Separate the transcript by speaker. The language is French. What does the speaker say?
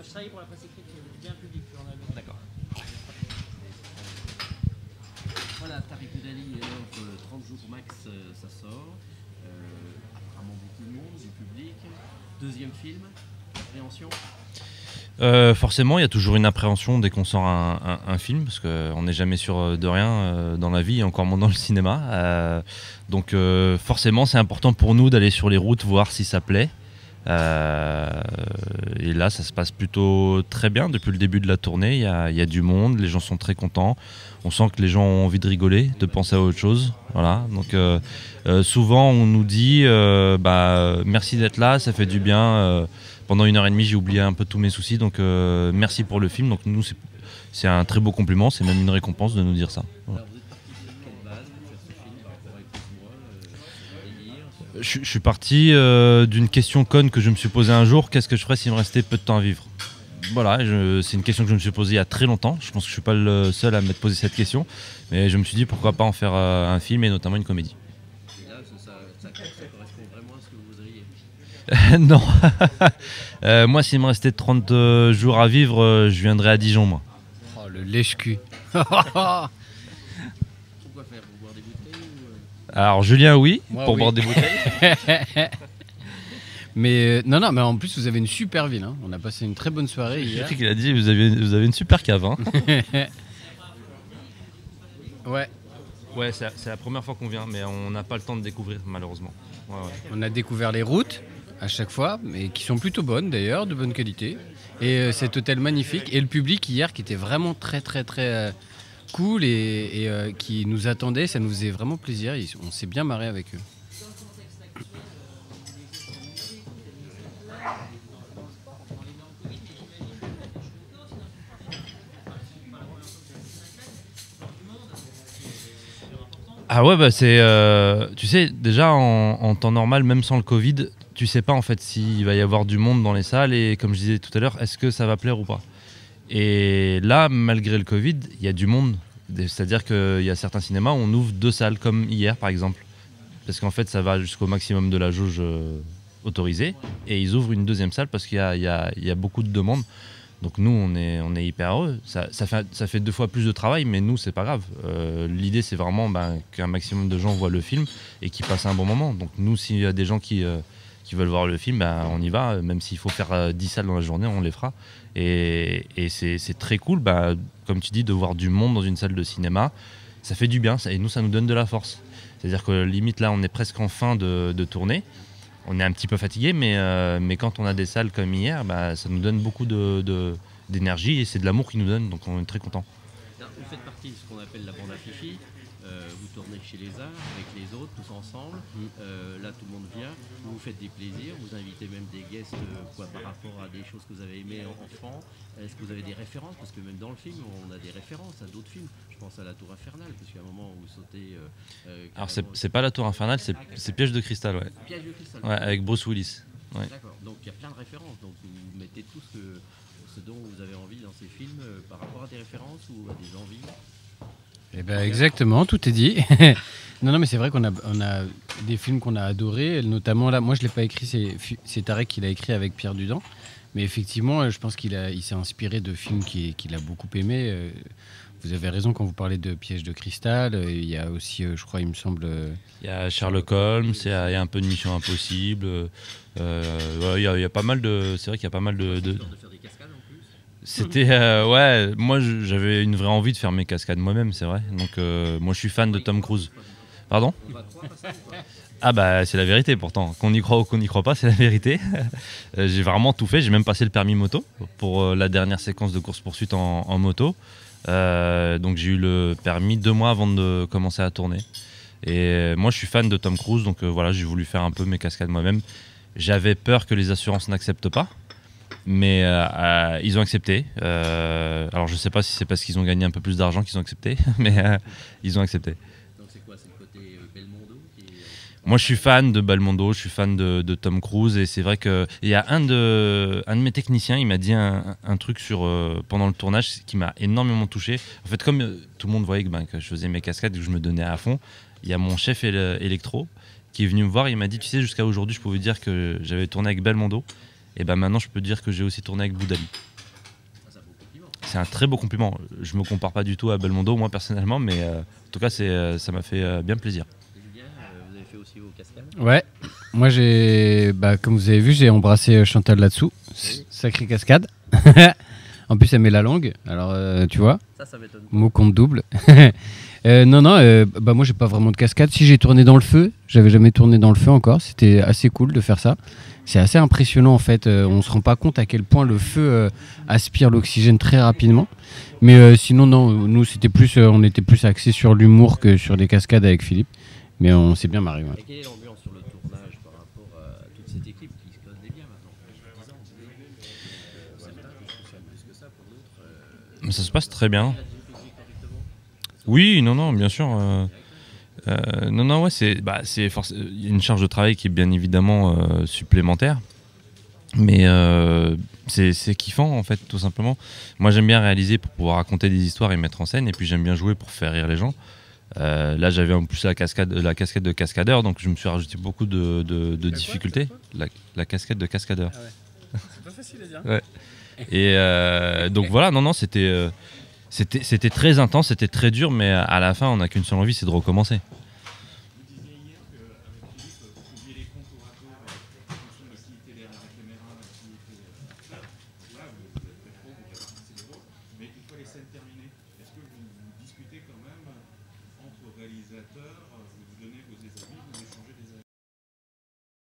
Speaker 1: Moi, je travaillais pour la presse écrite, bien public, journal.
Speaker 2: D'accord. Voilà, Tariq Boudali, 30 jours max, ça sort. Apparemment beaucoup de monde, du public. Deuxième film, appréhension.
Speaker 3: Forcément, il y a toujours une appréhension dès qu'on sort un film, parce qu'on n'est jamais sûr de rien dans la vie, et encore moins dans le cinéma. Donc forcément, c'est important pour nous d'aller sur les routes, voir si ça plaît. Et là, ça se passe plutôt très bien. Depuis le début de la tournée, il y a du monde, les gens sont très contents. On sent que les gens ont envie de rigoler, de penser à autre chose. Voilà. Donc souvent, on nous dit merci d'être là, ça fait du bien. Pendant 1h30, j'ai oublié un peu tous mes soucis, donc merci pour le film. Donc nous, c'est un très beau compliment, c'est même une récompense de nous dire ça. Voilà.
Speaker 2: Alors, vous êtes parti sur quelle base pour faire ce film par rapport à Écoute-moi, délire
Speaker 3: Je suis parti d'une question conne que je me suis posée un jour. Qu'est-ce que je ferais s'il me restait peu de temps à vivre? Voilà, c'est une question que je me suis posée il y a très longtemps. Je pense que je ne suis pas le seul à m'être posé cette question. Mais je me suis dit pourquoi pas en faire un film et notamment une comédie.
Speaker 2: Et là, ça correspond vraiment à ce que vous voudriez.
Speaker 3: Non. Moi, s'il me restait 30 jours à vivre, je viendrais à Dijon, moi.
Speaker 4: Oh, le lèche-cul.
Speaker 2: Pourquoi faire? Pour boire des bouteilles ou...
Speaker 3: Alors, Julien, oui,
Speaker 4: Moi,
Speaker 3: pour
Speaker 4: oui.
Speaker 3: boire des bouteilles.
Speaker 4: Mais non, mais en plus, vous avez une super ville. Hein. On a passé une très bonne soirée
Speaker 3: J'ai
Speaker 4: hier.
Speaker 3: cru qu'il a dit vous avez une super cave. Hein.
Speaker 4: Ouais,
Speaker 3: Ouais, c'est la première fois qu'on vient, mais on n'a pas le temps de découvrir, malheureusement. Ouais.
Speaker 4: on a découvert les routes à chaque fois, mais qui sont plutôt bonnes d'ailleurs, de bonne qualité. Et cet hôtel magnifique. Et le public hier qui était vraiment très très très cool et qui nous attendait, ça nous faisait vraiment plaisir. On s'est bien marré avec eux.
Speaker 3: Ah ouais, tu sais, déjà en temps normal, même sans le Covid, tu sais pas en fait s'il va y avoir du monde dans les salles et comme je disais tout à l'heure, est-ce que ça va plaire ou pas. Et là, malgré le Covid, il y a du monde. C'est-à-dire qu'il y a certains cinémas où on ouvre 2 salles, comme hier par exemple. Parce qu'en fait, ça va jusqu'au maximum de la jauge autorisée. Et ils ouvrent une 2e salle parce qu'il y a beaucoup de demandes. Donc nous, on est hyper heureux. Ça fait 2 fois plus de travail, mais nous, c'est pas grave. L'idée, c'est vraiment qu'un maximum de gens voient le film et qu'ils passent un bon moment. Donc nous, s'il y a des gens qui veulent voir le film, on y va. Même s'il faut faire 10 salles dans la journée, on les fera. Et c'est très cool, comme tu dis, de voir du monde dans une salle de cinéma. Ça fait du bien, et nous, ça nous donne de la force. C'est-à-dire que limite, là, on est presque en fin de tournée. On est un petit peu fatigué, mais quand on a des salles comme hier, ça nous donne beaucoup d'énergie et c'est de l'amour qu'ils nous donnent, donc on est très contents.
Speaker 2: Vous faites partie de ce qu'on appelle la bande à Fifi. Vous tournez chez les uns, avec les autres, tous ensemble. Là, tout le monde vient. Vous faites des plaisirs. Vous invitez même des guests par rapport à des choses que vous avez aimées enfant. Est-ce que vous avez des références? Parce que même dans le film, on a des références à d'autres films. Je pense à La Tour Infernale, parce qu'il y a un moment où vous sautez...
Speaker 3: Alors, c'est pas La Tour Infernale, c'est Piège de Cristal, ouais.
Speaker 2: Piège de Cristal.
Speaker 3: Ouais, avec Bruce Willis. Ouais.
Speaker 2: D'accord. Donc, il y a plein de références. Donc, vous mettez tout ce dont vous avez envie dans ces films par rapport à des références ou à des envies.
Speaker 4: Eh ben exactement, tout est dit. Non, mais c'est vrai qu'on a des films qu'on a adorés, notamment là, moi je ne l'ai pas écrit, c'est Tarek qui l'a écrit avec Pierre Dudin. Mais effectivement, je pense qu'il s'est inspiré de films qu'il a beaucoup aimés. Vous avez raison quand vous parlez de Piège de Cristal. Il y a aussi, je crois, il me semble...
Speaker 3: Il y a Sherlock Holmes, il y a un peu de Mission Impossible. Il y a pas mal de... C'est vrai qu'il y a pas mal de...
Speaker 2: De faire des cascades en plus.
Speaker 3: C'était ouais, moi j'avais une vraie envie de faire mes cascades moi-même, c'est vrai. Donc moi je suis fan de Tom Cruise. Pardon?
Speaker 2: On va croire à ça ou pas?
Speaker 3: Ah c'est la vérité pourtant. Qu'on y croit ou qu'on n'y croit pas, c'est la vérité. J'ai vraiment tout fait. J'ai même passé le permis moto pour la dernière séquence de course-poursuite en moto. Donc j'ai eu le permis 2 mois avant de commencer à tourner. Et moi je suis fan de Tom Cruise, donc voilà, j'ai voulu faire un peu mes cascades moi-même. J'avais peur que les assurances n'acceptent pas. Mais ils ont accepté. Alors je sais pas si c'est parce qu'ils ont gagné un peu plus d'argent qu'ils ont accepté, mais ils ont accepté.
Speaker 2: Donc c'est quoi? C'est le côté Belmondo qui est...
Speaker 3: Moi je suis fan de Belmondo, je suis fan de Tom Cruise et c'est vrai qu'il y a un de mes techniciens, il m'a dit un truc pendant le tournage qui m'a énormément touché. En fait comme tout le monde voyait que je faisais mes cascades et que je me donnais à fond, il y a mon chef électro qui est venu me voir et il m'a dit tu sais jusqu'à aujourd'hui je pouvais dire que j'avais tourné avec Belmondo. Et maintenant je peux dire que j'ai aussi tourné avec Boudali. c'est un très beau compliment. Je me compare pas du tout à Belmondo, moi personnellement, mais en tout cas, ça m'a fait bien plaisir.
Speaker 2: Julien, vous avez fait aussi vos cascades.
Speaker 4: Ouais, moi comme vous avez vu, j'ai embrassé Chantal là-dessous. Sacrée cascade. En plus, elle met la langue, alors tu vois,
Speaker 2: Ça m'étonne.
Speaker 4: mot compte double. Non, moi j'ai pas vraiment de cascade. Si j'ai tourné dans le feu, j'avais jamais tourné dans le feu encore. C'était assez cool de faire ça. C'est assez impressionnant en fait. On se rend pas compte à quel point le feu aspire l'oxygène très rapidement. Mais sinon, non, nous on était plus axés sur l'humour que sur des cascades avec Philippe. Mais on s'est bien marré. Ouais.
Speaker 2: Et quelle est l'ambiance sur le tournage par rapport à toute cette équipe qui se connaît bien maintenant? Certains qui se concernent plus que ça, pour d'autres.
Speaker 3: Mais ça se passe très bien. Oui, non, bien sûr. Non, ouais, il y a une charge de travail qui est bien évidemment supplémentaire. Mais c'est kiffant en fait, tout simplement. Moi j'aime bien réaliser pour pouvoir raconter des histoires et mettre en scène, et puis j'aime bien jouer pour faire rire les gens. Là j'avais en plus la casquette de cascadeur, donc je me suis rajouté beaucoup de difficultés. La casquette de cascadeur.
Speaker 1: Ah ouais. C'est pas facile à dire.
Speaker 3: Ouais. Et donc voilà, non, c'était très intense, c'était très dur, mais à la fin on n'a qu'une seule envie, c'est de recommencer.
Speaker 5: Vous disiez hier qu'avec Philippe, vous pouviez les comptes au râteau en fonction de qui était derrière la caméra, qui était là, vous êtes très pro, vous répartissez les rôles, mais une fois les scènes terminées, est-ce que vous discutez quand même entre réalisateurs, vous donnez vos avis, vous échangez